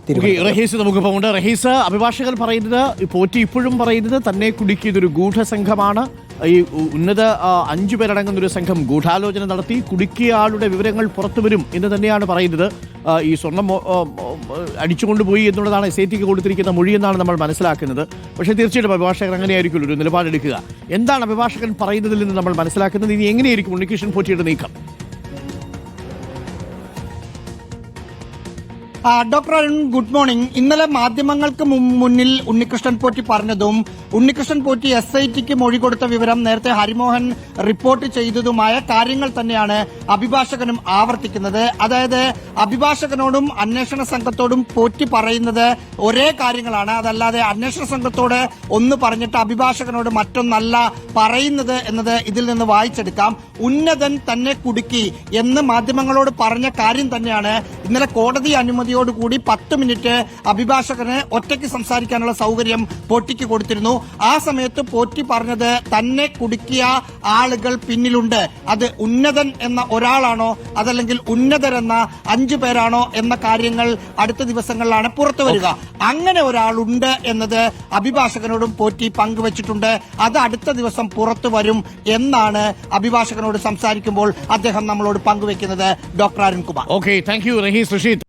റഹീസ് നമുക്കിപ്പോൾ ഉണ്ട്. റഹീസ്, അഭിഭാഷകൻ പറയുന്നത്, പോറ്റി ഇപ്പോഴും പറയുന്നത് തന്നെ കുടുക്കിയതൊരു ഗൂഢസംഘമാണ്. ഈ ഉന്നത 5 പേരടങ്ങുന്ന ഒരു സംഘം ഗൂഢാലോചന നടത്തി കുടുക്കിയ ആളുടെ വിവരങ്ങൾ പുറത്തു വരും എന്ന് തന്നെയാണ് പറയുന്നത്. ഈ സ്വർണം അടിച്ചുകൊണ്ടുപോയി എന്നുള്ളതാണ് SITക്ക് കൊടുത്തിരിക്കുന്ന മൊഴി എന്നാണ് നമ്മൾ മനസ്സിലാക്കുന്നത്. പക്ഷേ തീർച്ചയായിട്ടും അഭിഭാഷകൻ അങ്ങനെയായിരിക്കുമല്ലോ ഒരു നിലപാടെടുക്കുക. എന്താണ് അഭിഭാഷകൻ പറയുന്നതിൽ നിന്ന് നമ്മൾ മനസ്സിലാക്കുന്നത്? ഇനി എങ്ങനെയായിരിക്കും ഉണ്ണികൃഷ്ണൻ പോറ്റിയുടെ നീക്കം? Doctor Arun, good morning. ഇന്നലെ മാധ്യമങ്ങൾക്ക് മുന്നിൽ ഉണ്ണികൃഷ്ണൻ പോറ്റി പറഞ്ഞതും ഉണ്ണികൃഷ്ണൻ പോറ്റി SITക്ക് മൊഴി കൊടുത്ത വിവരം നേരത്തെ ഹരിമോഹൻ റിപ്പോർട്ട് ചെയ്തതുമായ കാര്യങ്ങൾ തന്നെയാണ് അഭിഭാഷകനും ആവർത്തിക്കുന്നത്. അതായത് അഭിഭാഷകനോടും അന്വേഷണ സംഘത്തോടും പോറ്റി പറയുന്നത് ഒരേ കാര്യങ്ങളാണ്. അതല്ലാതെ അന്വേഷണ സംഘത്തോട് ഒന്ന് പറഞ്ഞിട്ട് അഭിഭാഷകനോട് മറ്റൊന്നല്ല പറയുന്നത് എന്നത് ഇതിൽ നിന്ന് വായിച്ചെടുക്കാം. ഉന്നതൻ തന്നെ കുടുക്കി എന്ന് മാധ്യമങ്ങളോട് പറഞ്ഞ കാര്യം തന്നെയാണ് ഇന്നലെ കോടതി അനുമതിയോടുകൂടി 10 മിനിറ്റ് അഭിഭാഷകന് ഒറ്റയ്ക്ക് സംസാരിക്കാനുള്ള സൗകര്യം പോറ്റിക്ക് കൊടുത്തിരുന്നു. ആ സമയത്ത് പോറ്റി പറഞ്ഞത് തന്നെ കുടുക്കിയ ആളുകൾ പിന്നിലുണ്ട്. അത് ഉന്നതൻ എന്ന ഒരാളാണോ അതല്ലെങ്കിൽ ഉന്നതരെന്ന 5 പേരാണോ എന്ന കാര്യങ്ങൾ അടുത്ത ദിവസങ്ങളിലാണ് പുറത്തു വരിക. അങ്ങനെ ഒരാളുണ്ട് എന്നത് അഭിഭാഷകനോടും പോറ്റി പങ്കുവച്ചിട്ടുണ്ട്. അത് അടുത്ത ദിവസം പുറത്തു വരും എന്നാണ് അഭിഭാഷകനോട് സംസാരിക്കുമ്പോൾ അദ്ദേഹം നമ്മളോട് പങ്കുവെക്കുന്നത്. Doctor Arunkumar. Okay, thank you Rahees Rasheed.